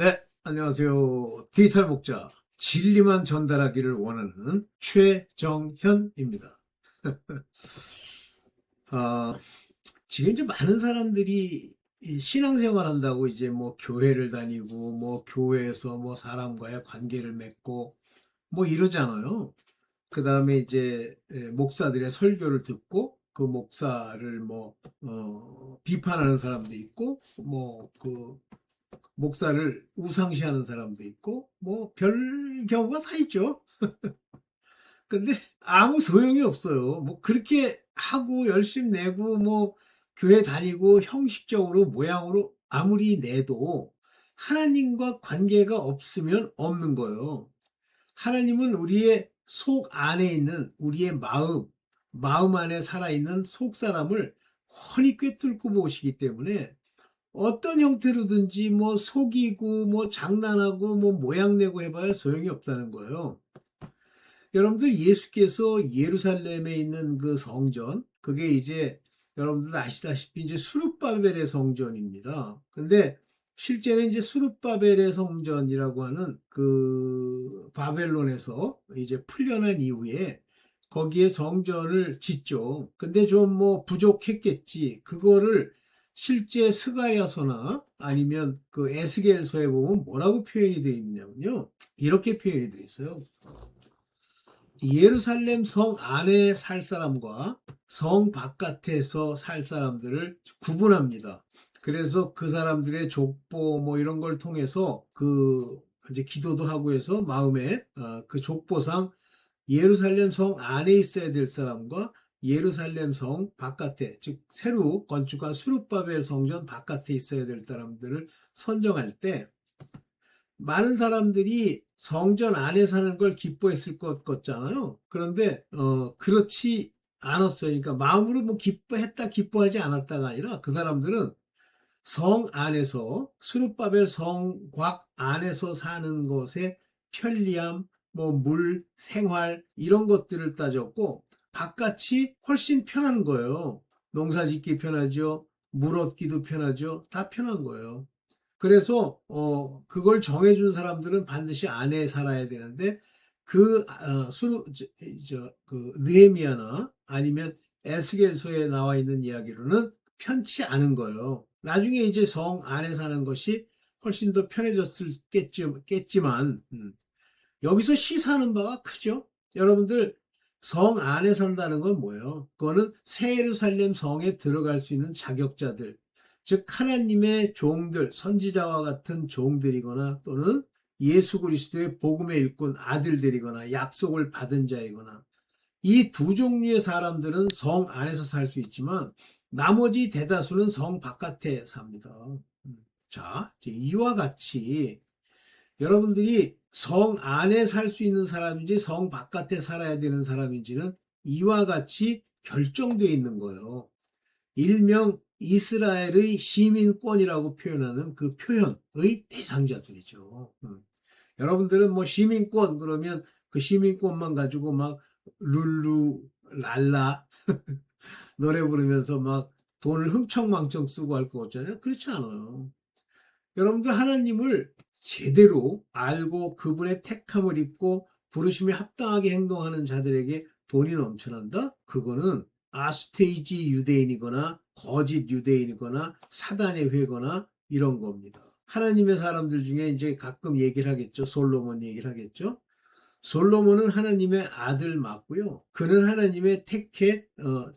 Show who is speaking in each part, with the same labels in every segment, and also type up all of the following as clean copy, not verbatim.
Speaker 1: 네, 안녕하세요. 디지털 목자, 진리만 전달하기를 원하는 최정현입니다. 아, 지금 이제 많은 사람들이 이 신앙생활 한다고 이제 뭐 교회를 다니고 뭐 교회에서 뭐 사람과의 관계를 맺고 뭐 이러잖아요. 그 다음에 이제 목사들의 설교를 듣고 그 목사를 뭐, 비판하는 사람도 있고, 뭐, 목사를 우상시하는 사람도 있고 뭐 별 경우가 다 있죠. 근데 아무 소용이 없어요. 뭐 그렇게 하고 열심히 내고 뭐 교회 다니고 형식적으로 모양으로 아무리 내도 하나님과 관계가 없으면 없는 거예요. 하나님은 우리의 속 안에 있는 우리의 마음 안에 살아있는 속 사람을 훤히 꿰뚫고 보시기 때문에 어떤 형태로든지 뭐 속이고 뭐 장난하고 뭐 모양 내고 해봐야 소용이 없다는 거예요. 여러분들 예수께서 예루살렘에 있는 그 성전, 그게 이제 여러분들 아시다시피 이제 수룹바벨의 성전입니다. 근데 실제는 이제 수룹바벨의 성전이라고 하는 그 바벨론에서 이제 풀려난 이후에 거기에 성전을 짓죠. 근데 좀 뭐 부족했겠지. 그거를 실제 스가랴서나 아니면 그 에스겔서에 보면 뭐라고 표현이 되어 있느냐면요. 이렇게 표현이 되어 있어요. 예루살렘 성 안에 살 사람과 성 바깥에서 살 사람들을 구분합니다. 그래서 그 사람들의 족보 뭐 이런 걸 통해서 그 이제 기도도 하고 해서 마음에 그 족보상 예루살렘 성 안에 있어야 될 사람과 예루살렘 성 바깥에, 즉 새로 건축한 수룹바벨 성전 바깥에 있어야 될 사람들을 선정할 때 많은 사람들이 성전 안에 사는 걸 기뻐했을 것 같잖아요. 그런데 그렇지 않았어요. 그러니까 마음으로 뭐 기뻐했다 기뻐하지 않았다가 아니라 그 사람들은 성 안에서 수룹바벨 성곽 안에서 사는 것의 편리함, 뭐 물, 생활 이런 것들을 따졌고 바깥이 훨씬 편한 거예요. 농사 짓기 편하죠. 물 얻기도 편하죠. 다 편한 거예요. 그래서 그걸 정해준 사람들은 반드시 안에 살아야 되는데 그 수루 그 느헤미야나 아니면 에스겔서에 나와 있는 이야기로는 편치 않은 거예요. 나중에 이제 성 안에 사는 것이 훨씬 더 편해졌겠지만 여기서 시사하는 바가 크죠. 여러분들 성 안에 산다는 건 뭐예요? 그거는 새 예루살렘 성에 들어갈 수 있는 자격자들, 즉 하나님의 종들, 선지자와 같은 종들이거나 또는 예수 그리스도의 복음의 일꾼 아들들이거나 약속을 받은 자이거나 이 두 종류의 사람들은 성 안에서 살 수 있지만 나머지 대다수는 성 바깥에 삽니다. 자, 이와 같이 여러분들이 성 안에 살 수 있는 사람인지 성 바깥에 살아야 되는 사람인지는 이와 같이 결정되어 있는 거예요. 일명 이스라엘의 시민권이라고 표현하는 그 표현의 대상자들이죠. 여러분들은 뭐 시민권 그러면 그 시민권만 가지고 막 룰루 랄라 노래 부르면서 막 돈을 흥청망청 쓰고 할 것 같잖아요. 그렇지 않아요. 여러분들 하나님을 제대로 알고 그분의 택함을 입고 부르심에 합당하게 행동하는 자들에게 돈이 넘쳐난다? 그거는 아스테이지 유대인이거나 거짓 유대인이거나 사단의 회거나 이런 겁니다. 하나님의 사람들 중에 이제 가끔 얘기를 하겠죠. 솔로몬 얘기를 하겠죠. 솔로몬은 하나님의 아들 맞고요. 그는 하나님의 택해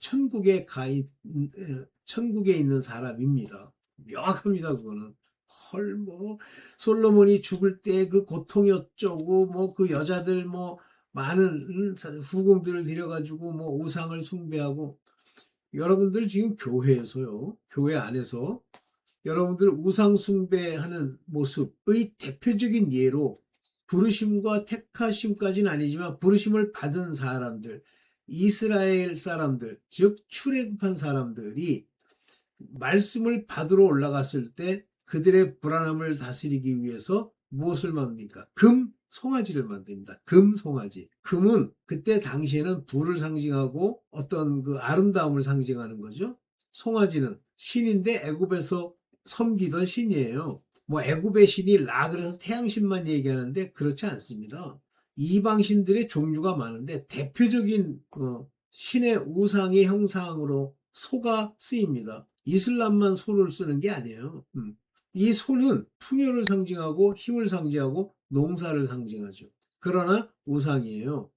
Speaker 1: 천국에 있는 사람입니다. 명확합니다. 그거는. 헐, 뭐, 솔로몬이 죽을 때 그 고통이 어쩌고, 뭐, 그 여자들, 뭐, 많은 후궁들을 들여가지고, 뭐, 우상을 숭배하고, 여러분들 지금 교회에서요, 교회 안에서 여러분들 우상 숭배하는 모습의 대표적인 예로 부르심과 택하심까지는 아니지만 부르심을 받은 사람들, 이스라엘 사람들, 즉 출애굽한 사람들이 말씀을 받으러 올라갔을 때 그들의 불안함을 다스리기 위해서 무엇을 만듭니까? 송아지를 만듭니다. 송아지. 금은 그때 당시에는 불을 상징하고 어떤 그 아름다움을 상징하는 거죠. 송아지는 신인데 애굽에서 섬기던 신이에요. 뭐 애굽의 신이 라 그래서 태양신만 얘기하는데 그렇지 않습니다. 이방신들의 종류가 많은데 대표적인 신의 우상의 형상으로 소가 쓰입니다. 이슬람만 소를 쓰는 게 아니에요. 이 소는 풍요를 상징하고 힘을 상징하고 농사를 상징하죠. 그러나 우상이에요.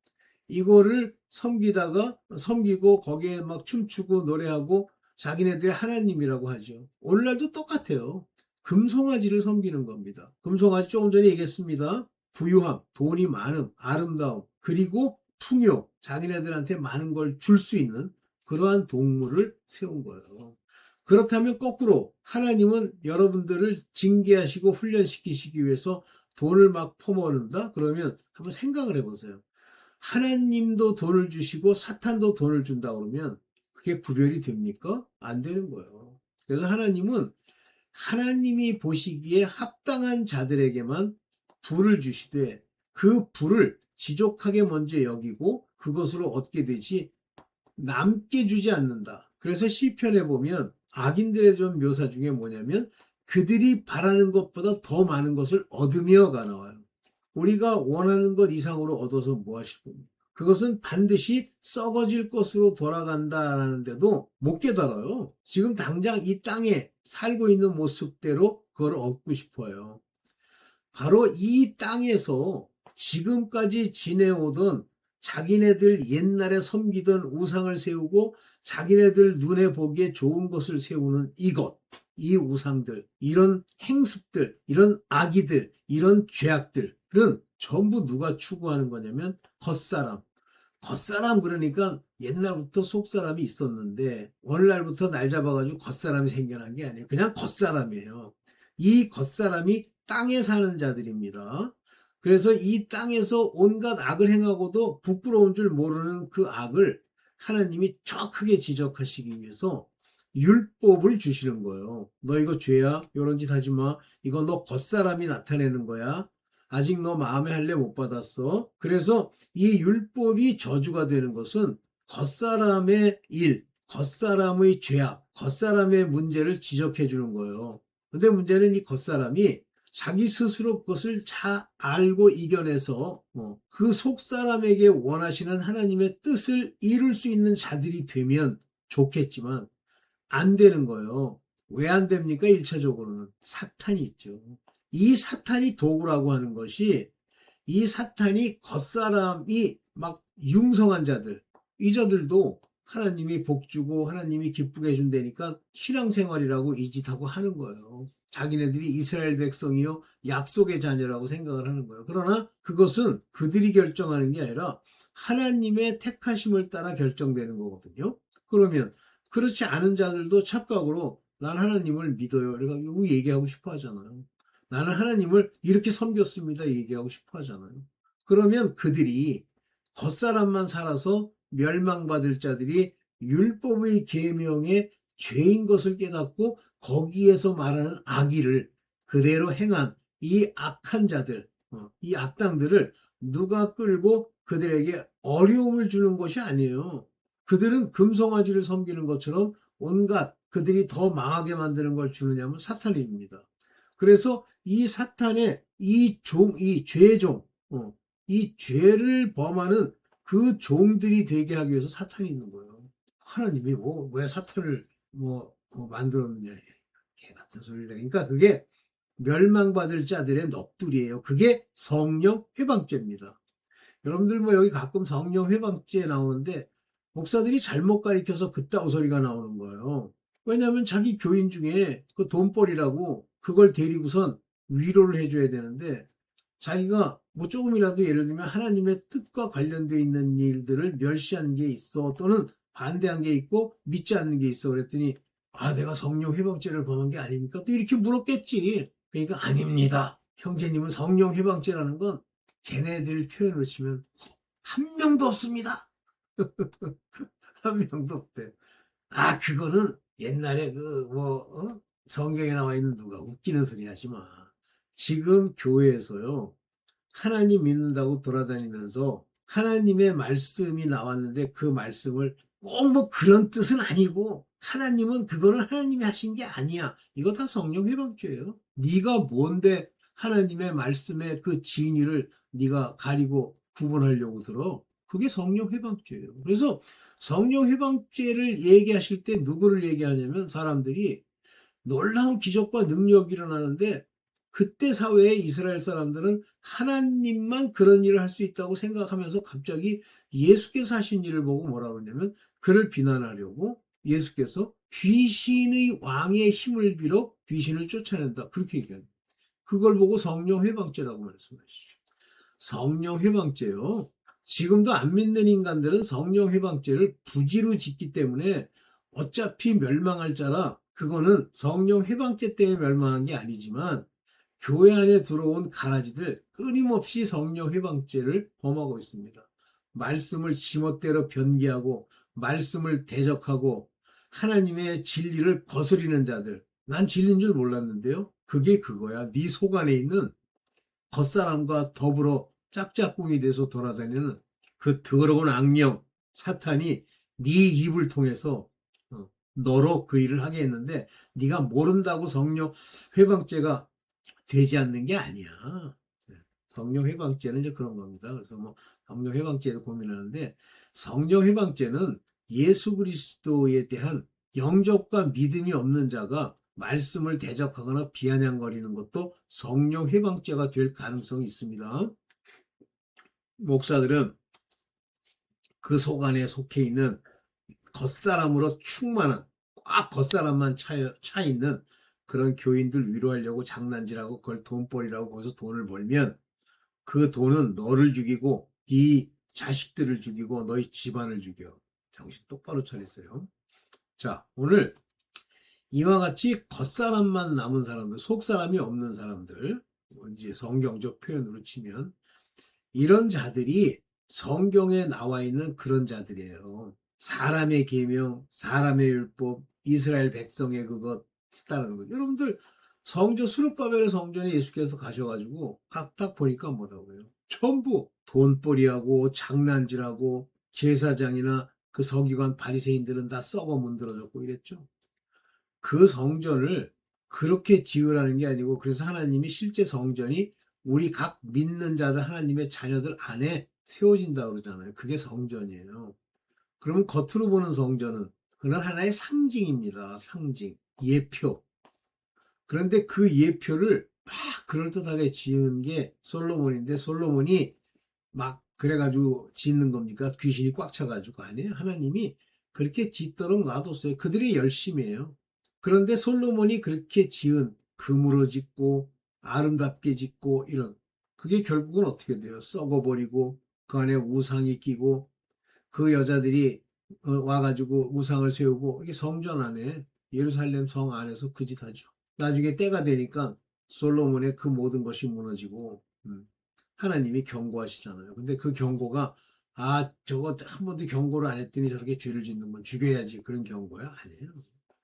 Speaker 1: 이거를 섬기고 거기에 막 춤추고 노래하고 자기네들의 하나님이라고 하죠. 오늘날도 똑같아요. 금송아지를 섬기는 겁니다. 금송아지 조금 전에 얘기했습니다. 부유함, 돈이 많음, 아름다움, 그리고 풍요, 자기네들한테 많은 걸 줄 수 있는 그러한 동물을 세운 거예요. 그렇다면 거꾸로 하나님은 여러분들을 징계하시고 훈련시키시기 위해서 돈을 막 퍼먹는다? 그러면 한번 생각을 해보세요. 하나님도 돈을 주시고 사탄도 돈을 준다 그러면 그게 구별이 됩니까? 안 되는 거예요. 그래서 하나님은 하나님이 보시기에 합당한 자들에게만 부를 주시되 그 부를 지족하게 먼저 여기고 그것으로 얻게 되지 남게 주지 않는다. 그래서 시편에 보면 악인들의 좀 묘사 중에 뭐냐면 그들이 바라는 것보다 더 많은 것을 얻으며가 나와요. 우리가 원하는 것 이상으로 얻어서 뭐 하실 겁니까? 그것은 반드시 썩어질 것으로 돌아간다라는데도 못 깨달아요. 지금 당장 이 땅에 살고 있는 모습대로 그걸 얻고 싶어요. 바로 이 땅에서 지금까지 지내오던 자기네들 옛날에 섬기던 우상을 세우고 자기네들 눈에 보기에 좋은 것을 세우는 이것, 이 우상들, 이런 행습들, 이런 악의들, 이런 죄악들은 전부 누가 추구하는 거냐면 겉사람. 겉사람 그러니까 옛날부터 속사람이 있었는데 어느 날부터 날 잡아가지고 겉사람이 생겨난 게 아니에요. 그냥 겉사람이에요. 이 겉사람이 땅에 사는 자들입니다. 그래서 이 땅에서 온갖 악을 행하고도 부끄러운 줄 모르는 그 악을 하나님이 저 크게 지적하시기 위해서 율법을 주시는 거예요. 너 이거 죄야? 이런 짓 하지 마. 이거 너 겉사람이 나타내는 거야. 아직 너 마음에 할례 못 받았어. 그래서 이 율법이 저주가 되는 것은 겉사람의 일, 겉사람의 죄악, 겉사람의 문제를 지적해 주는 거예요. 근데 문제는 이 겉사람이 자기 스스로 그것을 잘 알고 이겨내서 그 속사람에게 원하시는 하나님의 뜻을 이룰 수 있는 자들이 되면 좋겠지만 안 되는 거예요. 왜 안 됩니까? 1차적으로는 사탄이 있죠. 이 사탄이 도구라고 하는 것이 이 사탄이 겉사람이 막 융성한 자들, 이 자들도 하나님이 복주고 하나님이 기쁘게 해준다니까 신앙생활이라고 이 짓하고 하는 거예요. 자기네들이 이스라엘 백성이요 약속의 자녀라고 생각을 하는 거예요. 그러나 그것은 그들이 결정하는 게 아니라 하나님의 택하심을 따라 결정되는 거거든요. 그러면 그렇지 않은 자들도 착각으로 난 하나님을 믿어요. 그래가지고 얘기하고 싶어 하잖아요. 나는 하나님을 이렇게 섬겼습니다. 얘기하고 싶어 하잖아요. 그러면 그들이 겉사람만 살아서 멸망받을 자들이 율법의 계명에 죄인 것을 깨닫고 거기에서 말하는 악의를 그대로 행한 이 악한 자들, 이 악당들을 누가 끌고 그들에게 어려움을 주는 것이 아니에요. 그들은 금송아지를 섬기는 것처럼 온갖 그들이 더 망하게 만드는 걸 주느냐면 사탄입니다. 그래서 이 사탄의 이 죄종, 이 죄를 범하는 그 종들이 되게 하기 위해서 사탄이 있는 거예요. 하나님이 왜 사탄을 만들었느냐. 개 같은 소리를 해. 그러니까 그게 멸망받을 자들의 넋두리예요. 그게 성령 회방죄입니다. 여러분들 여기 가끔 성령 회방죄 나오는데 목사들이 잘못 가리켜서 그따구 소리가 나오는 거예요. 왜냐하면 자기 교인 중에 그 돈벌이라고 그걸 데리고선 위로를 해줘야 되는데 자기가 조금이라도 예를 들면 하나님의 뜻과 관련되어 있는 일들을 멸시한 게 있어 또는 반대한 게 있고 믿지 않는 게 있어 그랬더니 내가 성령 회방죄를 범한 게 아닙니까? 또 이렇게 물었겠지. 그러니까 아닙니다. 형제님은 성령 회방죄라는 건 걔네들 표현으로 치면 한 명도 없습니다. 한 명도 없대. 그거는 옛날에 성경에 나와 있는 누가 웃기는 소리 하지 마. 지금 교회에서요, 하나님 믿는다고 돌아다니면서 하나님의 말씀이 나왔는데 그 말씀을 꼭 그런 뜻은 아니고 하나님은 그거는 하나님이 하신 게 아니야. 이거 다 성령 회방죄예요. 네가 뭔데 하나님의 말씀의 그 진리를 네가 가리고 구분하려고 들어. 그게 성령 회방죄예요. 그래서 성령 회방죄를 얘기하실 때 누구를 얘기하냐면 사람들이 놀라운 기적과 능력이 일어나는데 그때 사회에 이스라엘 사람들은 하나님만 그런 일을 할 수 있다고 생각하면서 갑자기 예수께서 하신 일을 보고 뭐라 그러냐면 그를 비난하려고 예수께서 귀신의 왕의 힘을 빌어 귀신을 쫓아낸다. 그렇게 얘기합니다. 그걸 보고 성령 회방죄라고 말씀하시죠. 성령 회방죄요. 지금도 안 믿는 인간들은 성령 회방죄를 부지로 짓기 때문에 어차피 멸망할 자라 그거는 성령 회방죄 때문에 멸망한 게 아니지만 교회 안에 들어온 가라지들 끊임없이 성령 회방죄를 범하고 있습니다. 말씀을 지멋대로 변개하고 말씀을 대적하고 하나님의 진리를 거스리는 자들. 난 진리인 줄 몰랐는데요. 그게 그거야. 네 속 안에 있는 겉사람과 더불어 짝짝꿍이 돼서 돌아다니는 그 더러운 악령 사탄이 네 입을 통해서 너로 그 일을 하게 했는데 네가 모른다고 성령 회방죄가 되지 않는 게 아니야. 성령 회방죄는 이제 그런 겁니다. 그래서 뭐 성령 회방죄도 고민하는데 성령 회방죄는 예수 그리스도에 대한 영접과 믿음이 없는 자가 말씀을 대적하거나 비아냥거리는 것도 성령 회방죄가 될 가능성이 있습니다. 목사들은 그 속 안에 속해 있는 겉사람으로 충만한 꽉 겉사람만 차 있는 그런 교인들 위로하려고 장난질하고 그걸 돈벌이라고 거기서 돈을 벌면 그 돈은 너를 죽이고 네 자식들을 죽이고 너희 집안을 죽여. 정신 똑바로 차리세요. 자, 오늘 이와 같이 겉사람만 남은 사람들, 속사람이 없는 사람들, 이제 성경적 표현으로 치면 이런 자들이 성경에 나와 있는 그런 자들이에요. 사람의 계명, 사람의 율법, 이스라엘 백성의 그것 따르는 거. 여러분들 성전 수르바벨의 성전에 예수께서 가셔가지고 딱 보니까 뭐라고요? 전부 돈벌이하고 장난질하고 제사장이나 그 서기관 바리새인들은 다 썩어 문드러졌고 이랬죠. 그 성전을 그렇게 지으라는 게 아니고 그래서 하나님이 실제 성전이 우리 각 믿는 자들 하나님의 자녀들 안에 세워진다 그러잖아요. 그게 성전이에요. 그러면 겉으로 보는 성전은 그건 하나의 상징입니다. 상징, 예표. 그런데 그 예표를 막 그럴듯하게 지은 게 솔로몬인데 솔로몬이 막 그래가지고 짓는 겁니까? 귀신이 꽉 차가지고 아니에요. 하나님이 그렇게 짓도록 놔뒀어요. 그들이 열심이에요. 그런데 솔로몬이 그렇게 지은 금으로 짓고 아름답게 짓고 이런 그게 결국은 어떻게 돼요? 썩어버리고 그 안에 우상이 끼고 그 여자들이 와가지고 우상을 세우고 이게 성전 안에 예루살렘 성 안에서 그 짓 하죠. 나중에 때가 되니까 솔로몬의 그 모든 것이 무너지고 하나님이 경고하시잖아요. 근데 그 경고가 저거 한 번도 경고를 안 했더니 저렇게 죄를 짓는 건 죽여야지 그런 경고야? 아니에요.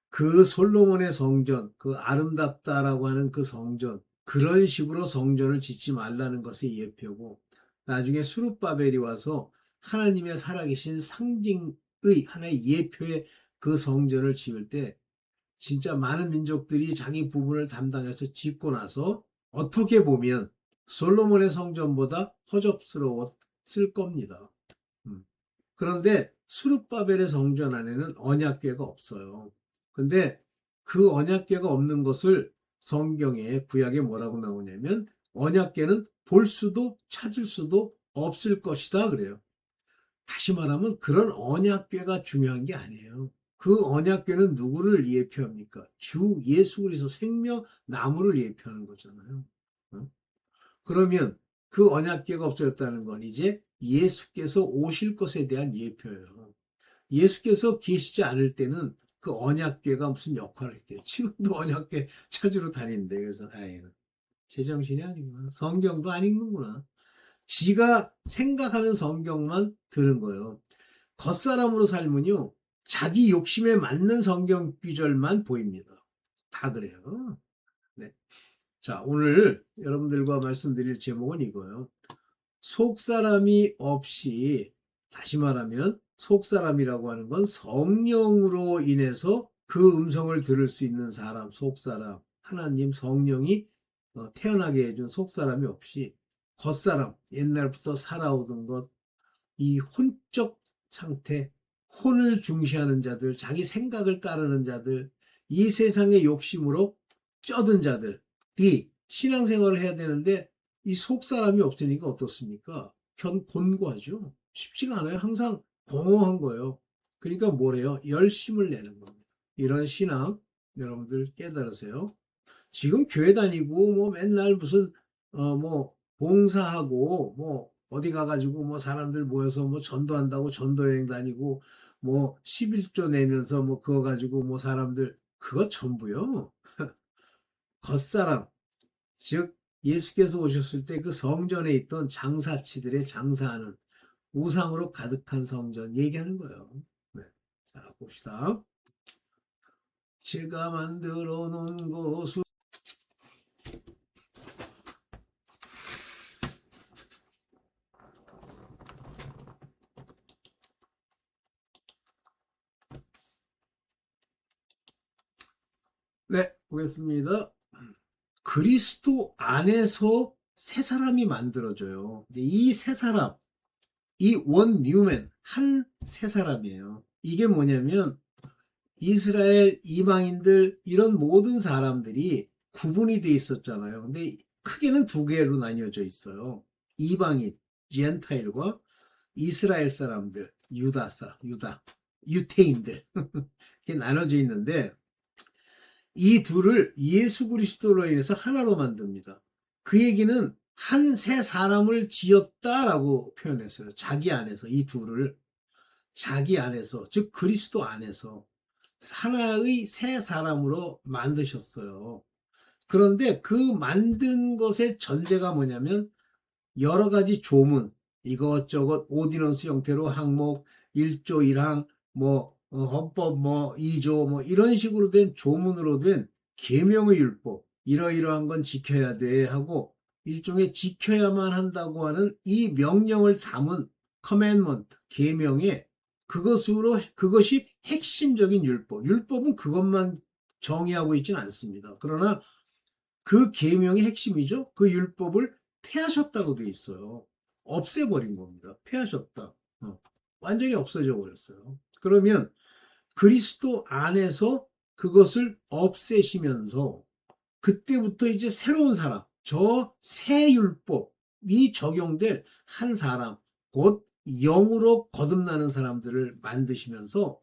Speaker 1: 그 솔로몬의 성전, 그 아름답다라고 하는 그 성전, 그런 식으로 성전을 짓지 말라는 것의 예표고 나중에 수룹바벨이 와서 하나님의 살아계신 상징의 하나의 예표의 그 성전을 지을 때 진짜 많은 민족들이 자기 부분을 담당해서 짓고 나서 어떻게 보면 솔로몬의 성전보다 허접스러웠을 겁니다. 그런데 수룹바벨의 성전 안에는 언약궤가 없어요. 근데 그 언약궤가 없는 것을 성경에 구약에 뭐라고 나오냐면 언약궤는 볼 수도 찾을 수도 없을 것이다 그래요. 다시 말하면 그런 언약궤가 중요한 게 아니에요. 그 언약궤는 누구를 예표합니까? 주 예수 그리스도 생명나무를 예표하는 거잖아요. 그러면 그 언약궤가 없어졌다는 건 이제 예수께서 오실 것에 대한 예표예요. 예수께서 계시지 않을 때는 그 언약궤가 무슨 역할을 했대요. 지금도 언약궤 찾으러 다니는데 그래서 아유 제정신이 아니구나. 성경도 안 읽는구나. 지가 생각하는 성경만 들은 거예요. 겉사람으로 살면요. 자기 욕심에 맞는 성경 구절만 보입니다. 다 그래요. 네. 자, 오늘 여러분들과 말씀드릴 제목은 이거예요. 속사람이 없이 다시 말하면 속사람이라고 하는 건 성령으로 인해서 그 음성을 들을 수 있는 사람, 속사람, 하나님 성령이 태어나게 해준 속사람이 없이 겉사람, 옛날부터 살아오던 것, 이 혼적 상태, 혼을 중시하는 자들, 자기 생각을 따르는 자들, 이 세상의 욕심으로 쩌든 자들이 신앙생활을 해야 되는데 이 속사람이 없으니까 어떻습니까? 곤고하죠. 쉽지가 않아요. 항상 공허한 거예요. 그러니까 뭐래요? 열심을 내는 겁니다. 이런 신앙 여러분들 깨달으세요. 지금 교회 다니고 뭐 맨날 무슨 뭐 봉사하고 뭐 어디 가가지고 뭐 사람들 모여서 뭐 전도한다고 전도여행 다니고 뭐 11조 내면서 뭐 그거 가지고 뭐 사람들 그거 전부요. 겉사람 즉 예수께서 오셨을 때 그 성전에 있던 장사치들의 장사하는 우상으로 가득한 성전 얘기하는 거예요. 네. 자 봅시다. 제가 만들어 놓은 곳은 네 보겠습니다. 그리스도 안에서 새 사람이 만들어져요. 이 새 사람, 이 원 뉴맨, 한 새 사람이에요. 이게 뭐냐면 이스라엘 이방인들 이런 모든 사람들이 구분이 돼 있었잖아요. 근데 크게는 두 개로 나뉘어져 있어요. 이방인, 젠타일과 이스라엘 사람들, 유태인들 이렇게 나눠져 있는데 이 둘을 예수 그리스도로 인해서 하나로 만듭니다. 그 얘기는 한 새 사람을 지었다라고 표현했어요. 자기 안에서 이 둘을 자기 안에서 즉 그리스도 안에서 하나의 새 사람으로 만드셨어요. 그런데 그 만든 것의 전제가 뭐냐면 여러 가지 조문 이것저것 오디넌스 형태로 항목 1조 1항 뭐 헌법 뭐 2조 뭐 이런 식으로 된 조문으로 된 계명의 율법 이러이러한 건 지켜야 돼 하고 일종의 지켜야만 한다고 하는 이 명령을 담은 커맨먼트 계명에 그것이 핵심적인 율법은 그것만 정의하고 있지는 않습니다. 그러나 그 계명의 핵심이죠. 그 율법을 폐하셨다고 돼 있어요. 없애버린 겁니다. 폐하셨다. 완전히 없어져 버렸어요. 그러면 그리스도 안에서 그것을 없애시면서 그때부터 이제 새로운 사람, 저 새 율법이 적용될 한 사람, 곧 영으로 거듭나는 사람들을 만드시면서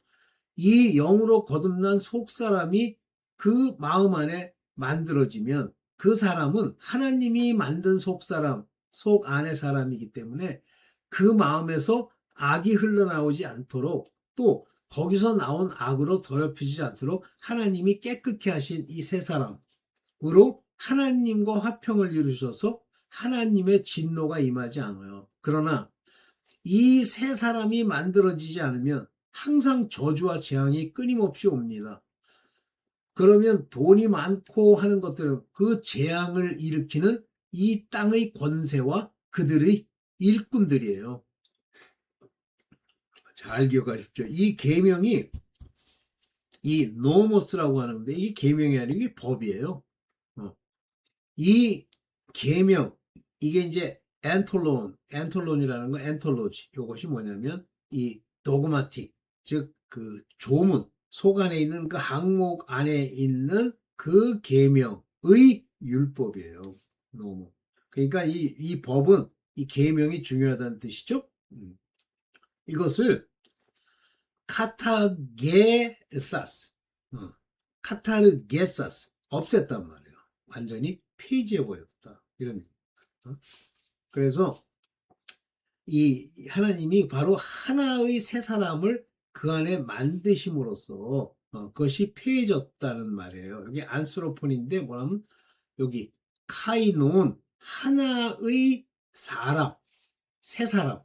Speaker 1: 이 영으로 거듭난 속사람이 그 마음 안에 만들어지면 그 사람은 하나님이 만든 속사람, 속 안의 사람이기 때문에 그 마음에서 악이 흘러나오지 않도록 또 거기서 나온 악으로 더럽혀지지 않도록 하나님이 깨끗게 하신 이 세 사람으로 하나님과 화평을 이루셔서 하나님의 진노가 임하지 않아요. 그러나 이 세 사람이 만들어지지 않으면 항상 저주와 재앙이 끊임없이 옵니다. 그러면 돈이 많고 하는 것들은 그 재앙을 일으키는 이 땅의 권세와 그들의 일꾼들이에요. 잘 기억하십시오. 이 계명이 이 노모스라고 하는데 이 계명이 아니고 이게 법이에요. 이 계명 이게 이제 엔톨론이라는 거 엔톨로지 이것이 뭐냐면 이 도그마틱 즉 그 조문 속 안에 있는 그 항목 안에 있는 그 계명의 율법이에요. 너무 그러니까 이 법은 이 계명이 중요하다는 뜻이죠. 이것을 카타게사스 카타르게사스 없앴단 말이에요. 완전히 폐지해버렸다. 이런 그래서 이 하나님이 바로 하나의 새 사람을 그 안에 만드심으로써 그것이 폐해졌다는 말이에요. 여기 안스로폰인데 뭐냐면 여기 카이노온 하나의 사람, 새 사람,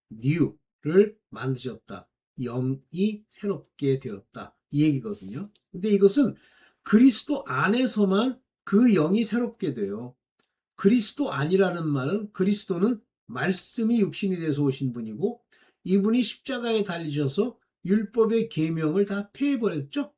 Speaker 1: 뉴를 만드셨다. 영이 새롭게 되었다. 이 얘기거든요. 근데 이것은 그리스도 안에서만 그 영이 새롭게 돼요. 그리스도 아니라는 말은 그리스도는 말씀이 육신이 돼서 오신 분이고 이분이 십자가에 달리셔서 율법의 계명을 다 폐해버렸죠.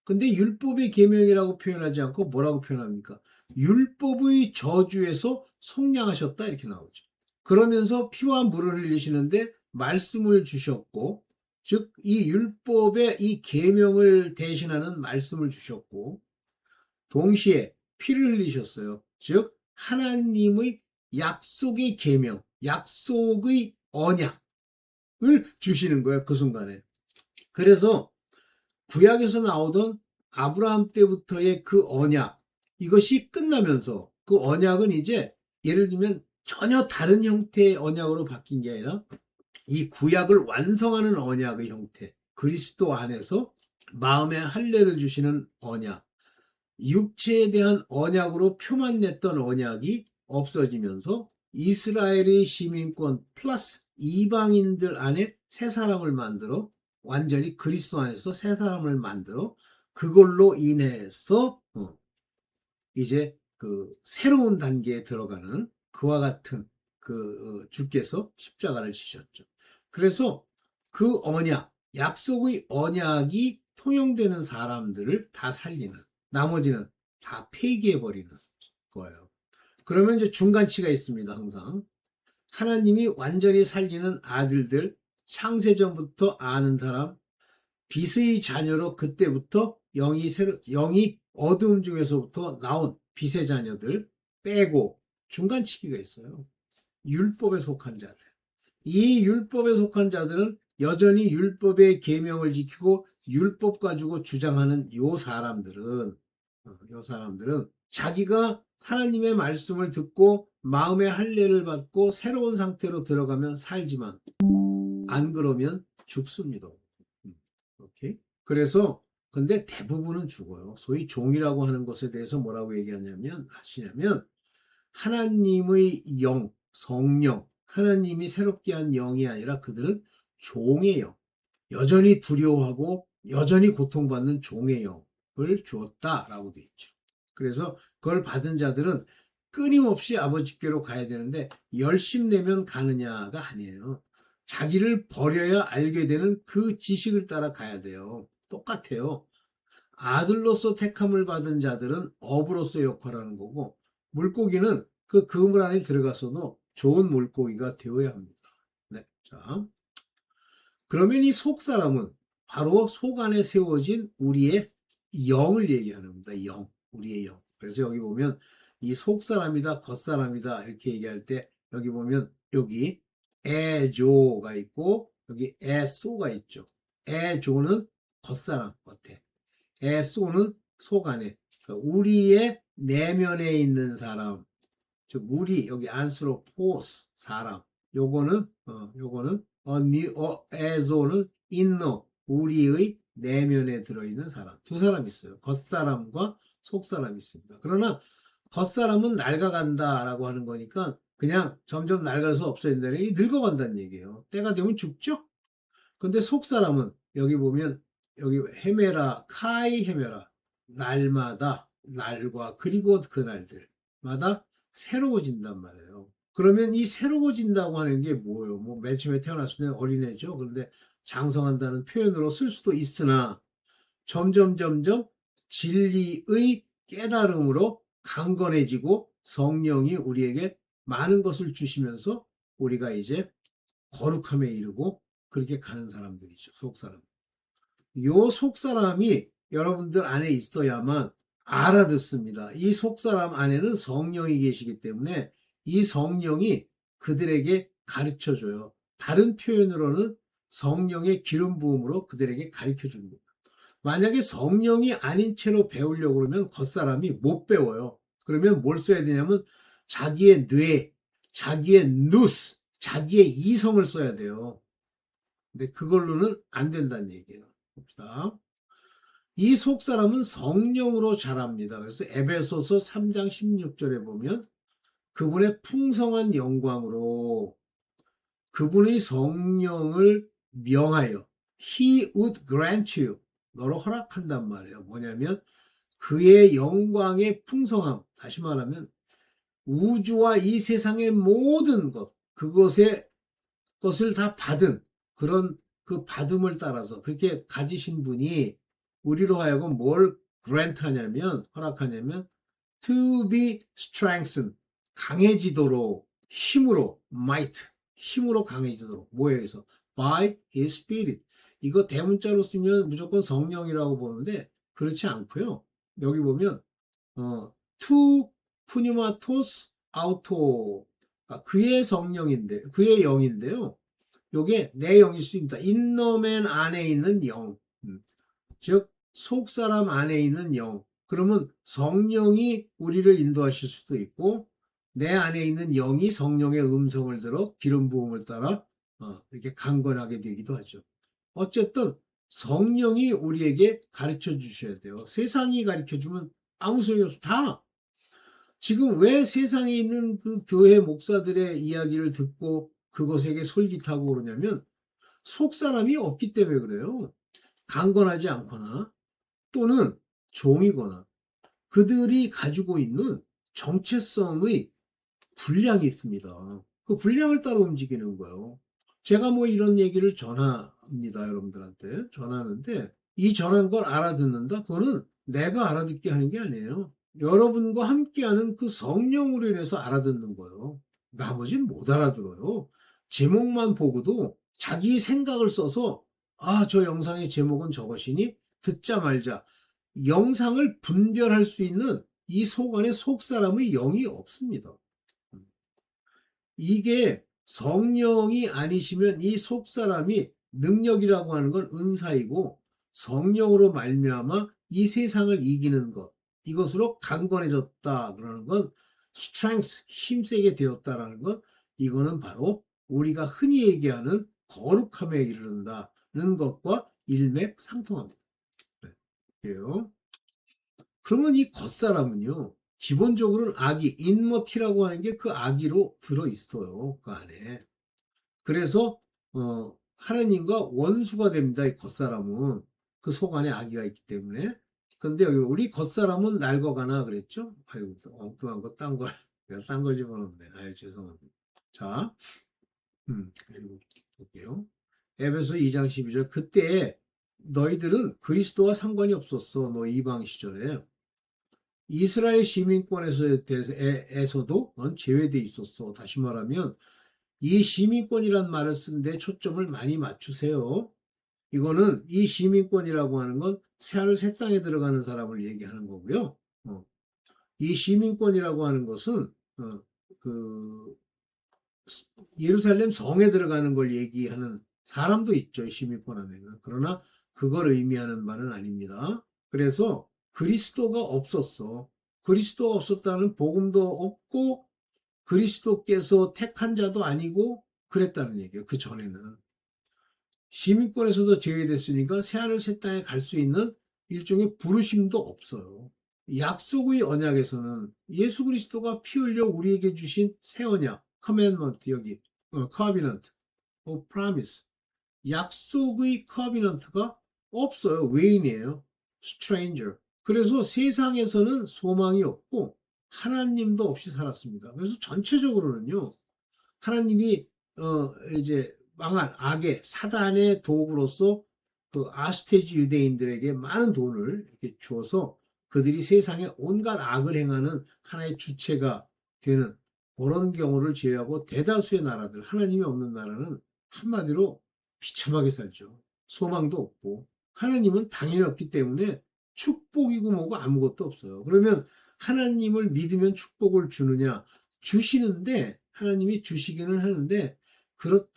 Speaker 1: 근데 율법의 계명이라고 표현하지 않고 뭐라고 표현합니까? 율법의 저주에서 속량하셨다 이렇게 나오죠. 그러면서 피와 물을 흘리시는데 말씀을 주셨고, 즉 이 율법의 이 계명을 대신하는 말씀을 주셨고, 동시에 피를 흘리셨어요. 즉 하나님의 약속의 계명, 약속의 언약을 주시는 거예요. 그 순간에. 그래서 구약에서 나오던 아브라함 때부터의 그 언약, 이것이 끝나면서 그 언약은 이제 예를 들면 전혀 다른 형태의 언약으로 바뀐 게 아니라 이 구약을 완성하는 언약의 형태, 그리스도 안에서 마음의 할례를 주시는 언약, 육체에 대한 언약으로 표만 냈던 언약이 없어지면서 이스라엘의 시민권 플러스 이방인들 안에 새 사람을 만들어 완전히 그리스도 안에서 새 사람을 만들어 그걸로 인해서 이제 그 새로운 단계에 들어가는 그와 같은 그 주께서 십자가를 지셨죠. 그래서 그 언약, 약속의 언약이 통용되는 사람들을 다 살리는, 나머지는 다 폐기해버리는 거예요. 그러면 이제 중간치가 있습니다, 항상. 하나님이 완전히 살리는 아들들, 창세전부터 아는 사람, 빛의 자녀로 그때부터 영이 어두움 중에서부터 나온 빛의 자녀들 빼고 중간치기가 있어요. 율법에 속한 자들. 이 율법에 속한 자들은 여전히 율법의 계명을 지키고 율법 가지고 주장하는 요 사람들은 자기가 하나님의 말씀을 듣고 마음의 할례를 받고 새로운 상태로 들어가면 살지만 안 그러면 죽습니다. 오케이? 그래서 근데 대부분은 죽어요. 소위 종이라고 하는 것에 대해서 뭐라고 하시냐면 하나님의 영, 성령, 하나님이 새롭게 한 영이 아니라 그들은 종의 영, 여전히 두려워하고 여전히 고통받는 종의 영을 주었다라고 되어 있죠. 그래서 그걸 받은 자들은 끊임없이 아버지께로 가야 되는데 열심내면 가느냐가 아니에요. 자기를 버려야 알게 되는 그 지식을 따라 가야 돼요. 똑같아요. 아들로서 택함을 받은 자들은 어부로서 역할하는 거고, 물고기는 그 그물 안에 들어가서도 좋은 물고기가 되어야 합니다. 네. 자, 그러면 이 속 사람은 바로 속 안에 세워진 우리의 영을 얘기하는 겁니다. 영, 우리의 영. 그래서 여기 보면 이 속 사람이다, 겉 사람이다 이렇게 얘기할 때 여기 보면 여기 에조가 있고 여기 에소가 있죠. 에조는 겉사람 겉에, 에소는 속 안에. 그러니까 우리의 내면에 있는 사람, 즉 우리 여기 안스로포스 사람. 요거는 에조는 인너 우리의 내면에 들어있는 사람. 두 사람 있어요. 겉사람과 속사람이 있습니다. 그러나 겉사람은 낡아간다라고 하는 거니까 그냥 점점 낡아서 없어진다는 게 늙어간다는 얘기예요. 때가 되면 죽죠. 근데 속사람은 여기 보면 여기 헤메라 카이 헤메라 날마다 날과 그리고 그날들마다 새로워진단 말이에요. 그러면 이 새로워진다고 하는 게 뭐예요? 뭐 맨 처음에 태어났을 때 어린애죠. 그런데 장성한다는 표현으로 쓸 수도 있으나 점점 진리의 깨달음으로 강건해지고 성령이 우리에게 많은 것을 주시면서 우리가 이제 거룩함에 이르고 그렇게 가는 사람들이죠. 속사람. 요 속사람이 여러분들 안에 있어야만 알아듣습니다. 이 속사람 안에는 성령이 계시기 때문에 이 성령이 그들에게 가르쳐 줘요. 다른 표현으로는 성령의 기름 부음으로 그들에게 가르쳐 줍니다. 만약에 성령이 아닌 채로 배우려고 그러면 겉사람이 못 배워요. 그러면 뭘 써야 되냐면 자기의 뇌, 자기의 누스, 자기의 이성을 써야 돼요. 근데 그걸로는 안 된다는 얘기예요. 봅시다. 이 속사람은 성령으로 자랍니다. 그래서 에베소서 3장 16절에 보면 그분의 풍성한 영광으로 그분의 성령을 명하여 He would grant you 너로 허락한단 말이에요. 뭐냐면 그의 영광의 풍성함, 다시 말하면 우주와 이 세상의 모든 것을 다 받은 그런 그 받음을 따라서 그렇게 가지신 분이 우리로 하여금 뭘 grant 하냐면, 허락하냐면, to be strengthened. 강해지도록, 힘으로, might. 힘으로 강해지도록. 뭐예요, 여기서? by his spirit. 이거 대문자로 쓰면 무조건 성령이라고 보는데, 그렇지 않고요. 여기 보면, to pneumatos auto. 그의 성령인데, 그의 영인데요. 요게 내 영일 수 있습니다. 인너맨 안에 있는 영. 즉, 속사람 안에 있는 영. 그러면 성령이 우리를 인도하실 수도 있고, 내 안에 있는 영이 성령의 음성을 들어 기름 부음을 따라 이렇게 강건하게 되기도 하죠. 어쨌든 성령이 우리에게 가르쳐 주셔야 돼요. 세상이 가르쳐 주면 아무 소용이 없어. 다 지금 왜 세상에 있는 그 교회 목사들의 이야기를 듣고 그것에게 솔깃하고 그러냐면 속 사람이 없기 때문에 그래요. 강건하지 않거나 또는 종이거나 그들이 가지고 있는 정체성의 분량이 있습니다. 그 분량을 따라 움직이는 거예요. 제가 뭐 이런 얘기를 전합니다. 여러분들한테 전하는데 이 전한 걸 알아듣는다? 그거는 내가 알아듣게 하는 게 아니에요. 여러분과 함께하는 그 성령으로 인해서 알아듣는 거예요. 나머지는 못 알아들어요. 제목만 보고도 자기 생각을 써서 저 영상의 제목은 저것이니 듣자 말자. 영상을 분별할 수 있는 이 속 안에 속 사람의 영이 없습니다. 이게 성령이 아니시면 이 속 사람이 능력이라고 하는 건 은사이고 성령으로 말미암아 이 세상을 이기는 것 이것으로 강건해졌다 그러는 건 strength 힘세게 되었다라는 것 이거는 바로 우리가 흔히 얘기하는 거룩함에 이르른다는 것과 일맥상통합니다. 네. 그러면 이 겉사람은요, 기본적으로는 악이, 인머티라고 하는 게 그 악의로 들어있어요. 그 안에. 그래서, 하나님과 원수가 됩니다. 이 겉사람은. 그 속 안에 악의가 있기 때문에. 근데 여기 우리 겉사람은 낡아가나 그랬죠? 아유, 엉뚱한 거, 딴 걸. 내가 딴 걸 집어넣네. 아유, 죄송합니다. 자, 볼게요. 에베소 2장 12절. 그때 너희들은 그리스도와 상관이 없었어. 너 이방 시절에. 이스라엘 시민권에서도 제외돼 있었어. 다시 말하면 이 시민권이란 말을 쓴데 초점을 많이 맞추세요. 이거는 이 시민권이라고 하는 건 새하늘 새 땅에 들어가는 사람을 얘기하는 거고요. 이 시민권이라고 하는 것은 그 예루살렘 성에 들어가는 걸 얘기하는 사람도 있죠. 시민권 안에는. 그러나 그걸 의미하는 바는 아닙니다. 그래서 그리스도가 없었어. 그리스도가 없었다는 복음도 없고 그리스도께서 택한 자도 아니고 그랬다는 얘기예요. 그 전에는. 시민권에서도 제외됐으니까 새하늘 새 땅에 갈 수 있는 일종의 부르심도 없어요. 약속의 언약에서는 예수 그리스도가 피 흘려 우리에게 주신 새 언약, commandment 여기, covenant, promise, 약속의 covenant가 없어요. 외인이에요. stranger. 그래서 세상에서는 소망이 없고 하나님도 없이 살았습니다. 그래서 전체적으로는요. 하나님이 이제 망한 악의 사단의 도구로서 그 아스테지 유대인들에게 많은 돈을 이렇게 주어서 그들이 세상에 온갖 악을 행하는 하나의 주체가 되는 그런 경우를 제외하고 대다수의 나라들, 하나님이 없는 나라는 한마디로 비참하게 살죠. 소망도 없고 하나님은 당연히 없기 때문에 축복이고 뭐고 아무것도 없어요. 그러면 하나님을 믿으면 축복을 주느냐? 주시는데 하나님이 주시기는 하는데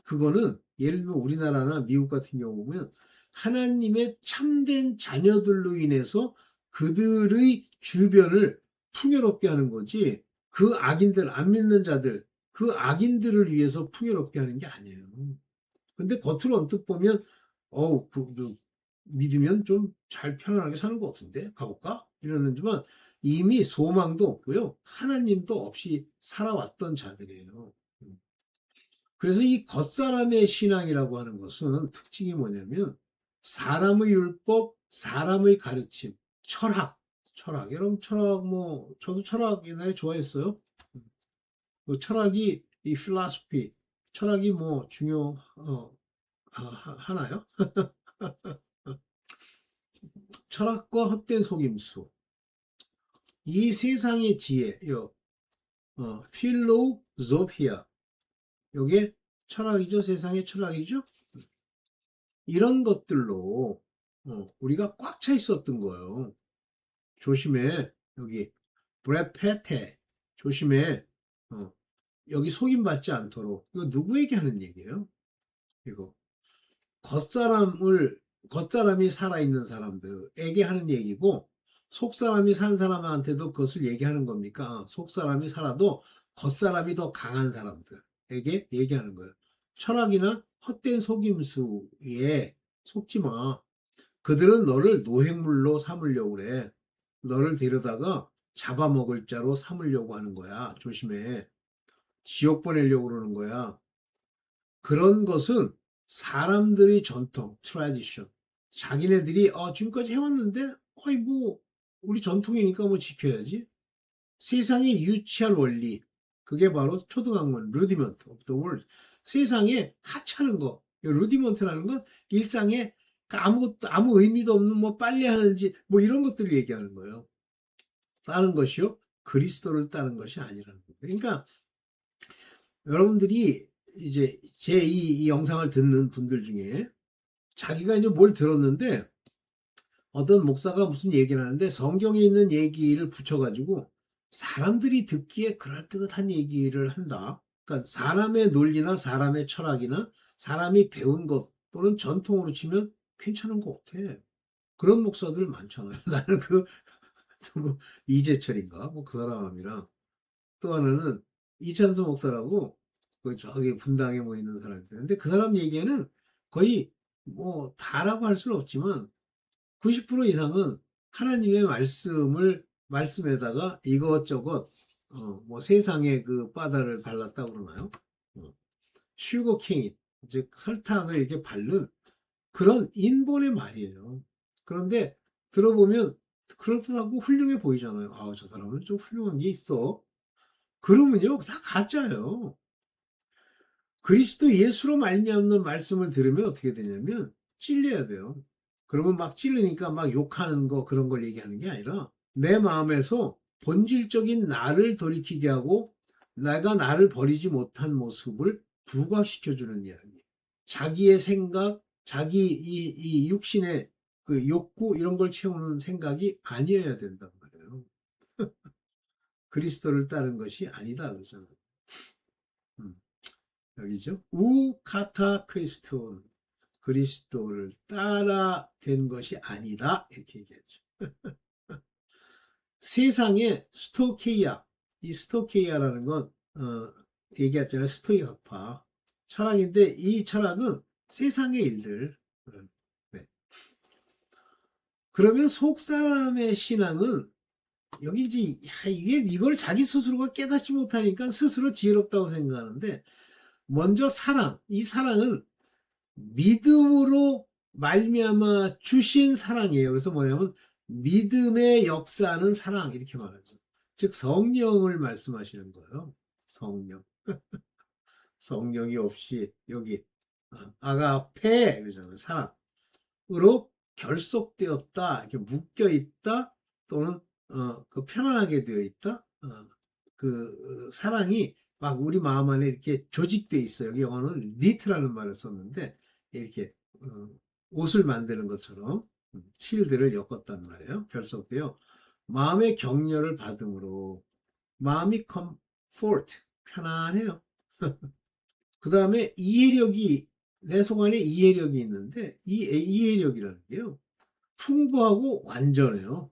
Speaker 1: 그거는 예를 들면 우리나라나 미국 같은 경우 보면 하나님의 참된 자녀들로 인해서 그들의 주변을 풍요롭게 하는 거지 그 악인들 안 믿는 자들 그 악인들을 위해서 풍요롭게 하는 게 아니에요. 근데 겉으로 언뜻 보면 믿으면 좀 잘 편안하게 사는 것 같은데 가볼까? 이러는지만 이미 소망도 없고요. 하나님도 없이 살아왔던 자들이에요. 그래서 이 겉사람의 신앙이라고 하는 것은 특징이 뭐냐면 사람의 율법, 사람의 가르침, 철학. 여러분 철학 저도 철학 옛날에 좋아했어요. 그 철학이 이 philosophy, 철학이 하나요? 철학과 헛된 속임수. 이 세상의 지혜, 필로소피아. 요게 철학이죠. 세상의 철학이죠. 이런 것들로 우리가 꽉 차 있었던 거예요. 조심해. 여기 브레페테. 조심해. 여기 속임받지 않도록. 이거 누구에게 하는 얘기예요? 이거 겉사람이 살아있는 사람들에게 하는 얘기고, 속사람이 산 사람한테도 그것을 얘기하는 겁니까? 속사람이 살아도 겉사람이 더 강한 사람들에게 얘기하는 거예요. 철학이나 헛된 속임수에 속지 마. 그들은 너를 노획물로 삼으려고 그래. 너를 데려다가 잡아먹을 자로 삼으려고 하는 거야. 조심해. 지옥 보내려고 그러는 거야. 그런 것은 사람들의 전통, 트래디션. 자기네들이 지금까지 해왔는데, 뭐 우리 전통이니까 뭐 지켜야지. 세상의 유치한 원리. 그게 바로 초등학문, 루디먼트 오브 더 월드. 세상에 하찮은 거. 루디먼트라는 건 일상에 아무것도 아무 의미도 없는 뭐 빨래 하는지 뭐 이런 것들을 얘기하는 거예요. 따는 것이요. 그리스도를 따는 것이 아니라는 거예요. 그러니까 여러분들이 이제 제 이 영상을 듣는 분들 중에 자기가 이제 뭘 들었는데 어떤 목사가 무슨 얘기를 하는데 성경에 있는 얘기를 붙여가지고 사람들이 듣기에 그럴듯한 얘기를 한다. 그러니까 사람의 논리나 사람의 철학이나 사람이 배운 것 또는 전통으로 치면 괜찮은 것 같아. 그런 목사들 많잖아요. 나는 누구 이재철인가 뭐 그 사람이랑 또 하나는 이찬수 목사라고 저기 분당에 뭐 있는 사람이 있어요. 근데 그 사람 얘기에는 거의 뭐 다라고 할 수는 없지만 90% 이상은 하나님의 말씀에다가 이것저것 뭐 세상에 그 바다를 발랐다고 그러나요? 슈거 케인, 즉 설탕을 이렇게 바른 그런 인본의 말이에요. 그런데 들어보면 그럴듯하고 훌륭해 보이잖아요. 저 사람은 좀 훌륭한 게 있어. 그러면요, 다 가짜예요. 그리스도 예수로 말미암는 말씀을 들으면 어떻게 되냐면 찔려야 돼요. 그러면 막 찔르니까 막 욕하는 거 그런 걸 얘기하는 게 아니라 내 마음에서 본질적인 나를 돌이키게 하고 내가 나를 버리지 못한 모습을 부각시켜주는 이야기. 자기의 생각, 자기 이 육신의 그 욕구 이런 걸 채우는 생각이 아니어야 된단 말이에요. 그리스도를 따른 것이 아니다 그러잖아요. 음. 여기죠. 우카타 크리스톤. 그리스도를 따라 된 것이 아니다. 이렇게 얘기하죠. 세상에 스토케이아. 이 스토케이아라는 건, 얘기했잖아요. 스토이 학파. 철학인데 이 철학은 세상의 일들. 네. 그러면 속 사람의 신앙은 여기 이제 이걸 자기 스스로가 깨닫지 못하니까 스스로 지혜롭다고 생각하는데 먼저 이 사랑은 믿음으로 말미암아 주신 사랑이에요. 그래서 뭐냐면 믿음의 역사는 사랑 이렇게 말하죠. 즉 성령을 말씀하시는 거예요. 성령. 성령이 없이 여기 아가페 그러잖아요. 사랑으로 결속되었다. 이렇게 묶여 있다. 또는 그 편안하게 되어 있다. 그 사랑이 막 우리 마음 안에 이렇게 조직돼 있어요. 여기 영어는 니트라는 말을 썼는데 이렇게 옷을 만드는 것처럼 실들을 엮었단 말이에요. 결속되어 마음의 격려를 받음으로 마음이 comfort 편안해요. 그 다음에 이해력이 내 속 안에 이해력이 있는데 이 이해력이라는 게요. 풍부하고 완전해요.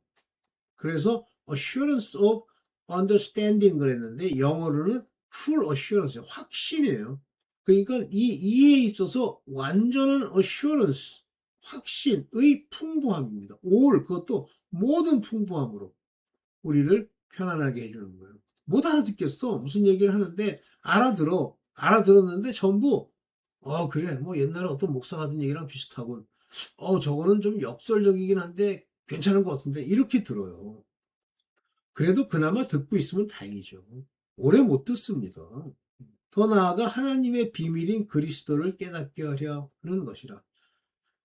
Speaker 1: 그래서 assurance of understanding 그랬는데 영어로는 full assurance, 확신이에요. 그러니까 이 이해에 있어서 완전한 assurance, 확신의 풍부함입니다. all, 그것도 모든 풍부함으로 우리를 편안하게 해주는 거예요. 못 알아듣겠어. 무슨 얘기를 하는데 알아들었는데 전부 그래 뭐 옛날에 어떤 목사가 하던 얘기랑 비슷하고 저거는 좀 역설적이긴 한데 괜찮은 것 같은데 이렇게 들어요. 그래도 그나마 듣고 있으면 다행이죠. 오래 못 듣습니다. 더 나아가 하나님의 비밀인 그리스도를 깨닫게 하려 하는 것이라.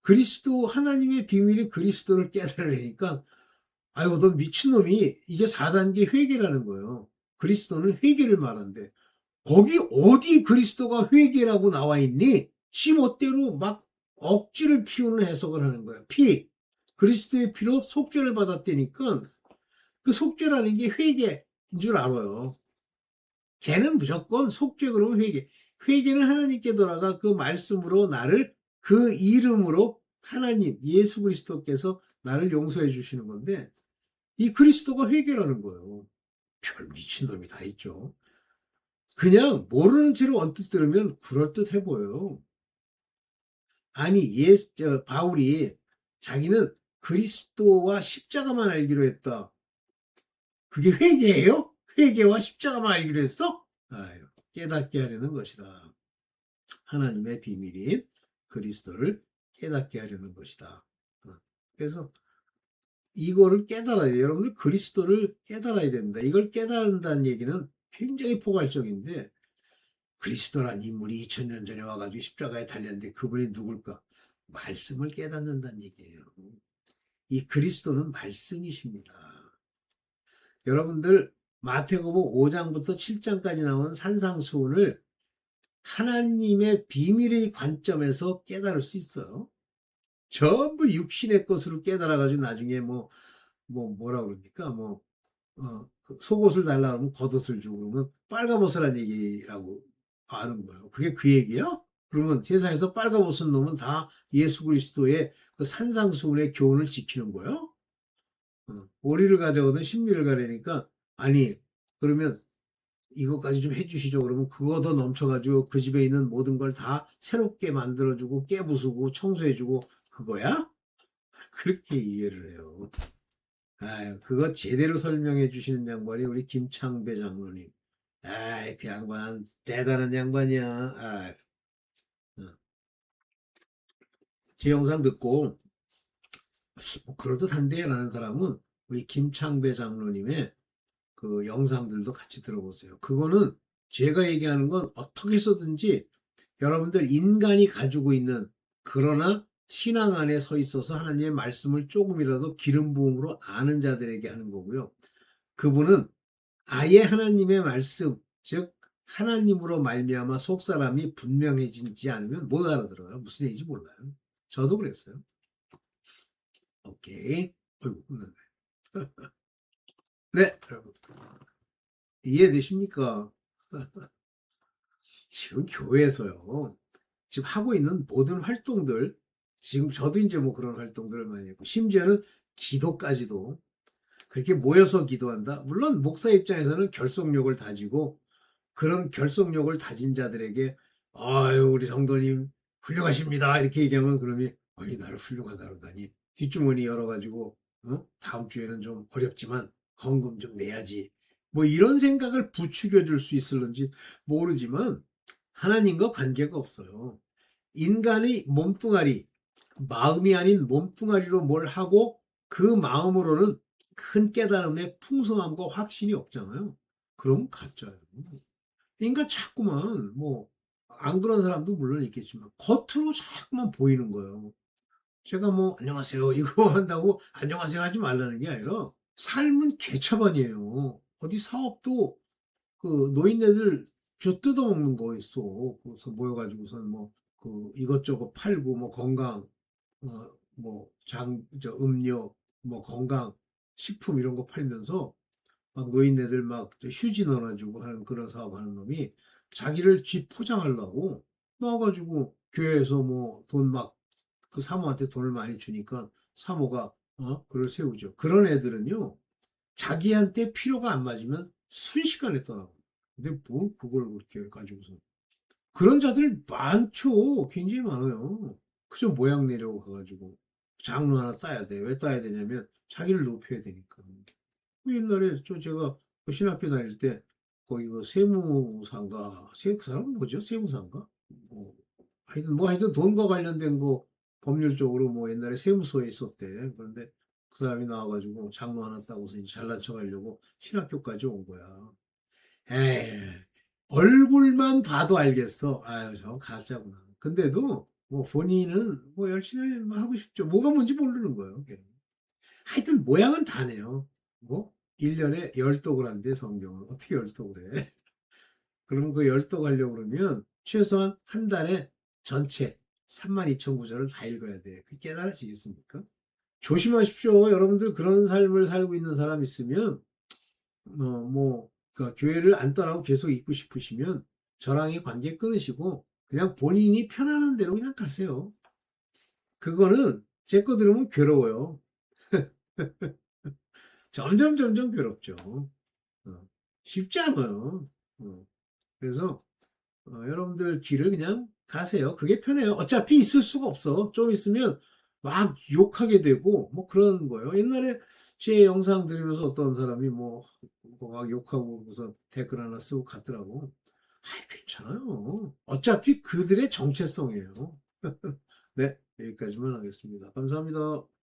Speaker 1: 그리스도 하나님의 비밀이 그리스도를 깨달으니까 아이고 넌 미친놈이 이게 4단계 회개라는 거예요. 그리스도는 회개를 말한대. 거기 어디 그리스도가 회개라고 나와 있니? 지멋대로 막 억지를 피우는 해석을 하는 거야. 그리스도의 피로 속죄를 받았다니까 그 속죄라는 게 회개인 줄 알아요. 걔는 무조건 속죄 그러면 회개. 회개는 하나님께 돌아가 그 말씀으로 나를 그 이름으로 하나님 예수 그리스도께서 나를 용서해 주시는 건데 이 그리스도가 회개라는 거예요. 별 미친놈이 다 있죠. 그냥 모르는 채로 언뜻 들으면 그럴듯해 보여요. 아니 바울이 자기는 그리스도와 십자가만 알기로 했다. 그게 회개예요? 회개와 십자가만 알기로 했어? 아유, 깨닫게 하려는 것이라. 하나님의 비밀인 그리스도를 깨닫게 하려는 것이다. 그래서 이거를 깨달아야 돼요. 여러분들 그리스도를 깨달아야 됩니다. 이걸 깨달는다는 얘기는 굉장히 포괄적인데 그리스도란 인물이 2000년 전에 와가지고 십자가에 달렸는데 그분이 누굴까? 말씀을 깨닫는다는 얘기예요. 이 그리스도는 말씀이십니다. 여러분들 마태복음 5장부터 7장까지 나온 산상수훈을 하나님의 비밀의 관점에서 깨달을 수 있어요. 전부 육신의 것으로 깨달아가지고 나중에 뭐라 그럽니까? 속옷을 달라 그러면 겉옷을 주고 그러면 빨간옷이라는 얘기라고 아는 거예요. 그게 그 얘기야? 그러면 세상에서 빨간옷을 놓으면 다 예수 그리스도의 그 산상수훈의 교훈을 지키는 거예요? 오리를 가져오든 신미를 가려니까 아니 그러면 이것까지 좀 해주시죠. 그러면 그거 더 넘쳐가지고 그 집에 있는 모든 걸 다 새롭게 만들어주고 깨부수고 청소해주고 그거야? 그렇게 이해를 해요. 아유, 그거 제대로 설명해 주시는 양반이 우리 김창배 장로님. 아이, 그 양반 대단한 양반이야. 아이, 제 영상 듣고 뭐 그럴듯한데라는 사람은 우리 김창배 장로님의 그 영상들도 같이 들어보세요. 그거는 제가 얘기하는 건 어떻게 해서든지 여러분들 인간이 가지고 있는 그러나 신앙 안에 서 있어서 하나님의 말씀을 조금이라도 기름 부음으로 아는 자들에게 하는 거고요. 그분은 아예 하나님의 말씀, 즉 하나님으로 말미암아 속사람이 분명해지지 않으면 못 알아들어요. 무슨 얘기인지 몰라요. 저도 그랬어요. 오케이. 어이구, 네, 여러분. 이해되십니까? 지금 교회에서요. 지금 하고 있는 모든 활동들, 지금 저도 이제 뭐 그런 활동들을 많이 했고, 심지어는 기도까지도 그렇게 모여서 기도한다. 물론 목사 입장에서는 결속력을 다지고 그런 결속력을 다진 자들에게 아유 우리 성도님 훌륭하십니다 이렇게 얘기하면 그러면 아니 나를 훌륭하다로다니 뒷주머니 열어가지고 다음 주에는 좀 어렵지만 헌금 좀 내야지 뭐 이런 생각을 부추겨 줄 수 있을런지 모르지만 하나님과 관계가 없어요. 인간의 몸뚱아리 마음이 아닌 몸뚱아리로 뭘 하고 그 마음으로는 큰 깨달음의 풍성함과 확신이 없잖아요. 그럼 가짜예요. 그러니까 자꾸만 안 그런 사람도 물론 있겠지만 겉으로 자꾸만 보이는 거예요. 제가 안녕하세요 이거 한다고 안녕하세요 하지 말라는 게 아니라 삶은 개차반이에요. 어디 사업도 그 노인네들 쥐 뜯어먹는 거 있어. 그래서 모여가지고선 이것저것 팔고 건강 음료 건강 식품 이런 거 팔면서 막 노인네들 막 휴지 넣어가지고 하는 그런 사업하는 놈이 자기를 집 포장하려고 나와가지고 교회에서 돈 그 사모한테 돈을 많이 주니까 사모가 그걸 세우죠. 그런 애들은요 자기한테 필요가 안 맞으면 순식간에 떠나고. 근데 뭘 그걸 그렇게 가지고서 그런 자들 많죠. 굉장히 많아요. 그저 모양 내려고 가가지고 장로 하나 따야 돼. 왜 따야 되냐면 자기를 높여야 되니까. 옛날에 제가 그 신학교 다닐 때 거기 그 세무상가 그 사람은 뭐죠? 세무상가? 하여튼 돈과 관련된 거 법률적으로 옛날에 세무서에 있었대. 그런데 그 사람이 나와가지고 장로 하나 따고서 이제 잘난 척 하려고 신학교까지 온 거야. 에이, 얼굴만 봐도 알겠어. 아유, 저 가짜구나. 근데도 뭐 본인은 뭐 열심히 하고 싶죠. 뭐가 뭔지 모르는 거예요. 하여튼 모양은 다네요. 뭐 1년에 열독을 한대 성경을. 어떻게 열독을 해? 그러면 그 열독 하려고 그러면 최소한 한 달에 전체 32,000구절을 다 읽어야 돼. 그 깨달아지겠습니까? 조심하십시오. 여러분들 그런 삶을 살고 있는 사람 있으면 그 교회를 안 떠나고 계속 있고 싶으시면 저랑의 관계 끊으시고 그냥 본인이 편안한 대로 그냥 가세요. 그거는 제 거 들으면 괴로워요. 점점 괴롭죠. 어, 쉽지 않아요. 어, 그래서 여러분들 길을 그냥 가세요. 그게 편해요. 어차피 있을 수가 없어. 좀 있으면 막 욕하게 되고 뭐 그런 거예요. 옛날에 제 영상 들으면서 어떤 사람이 막 욕하고 무슨 댓글 하나 쓰고 갔더라고. 아이, 괜찮아요. 어차피 그들의 정체성이에요. 네, 여기까지만 하겠습니다. 감사합니다.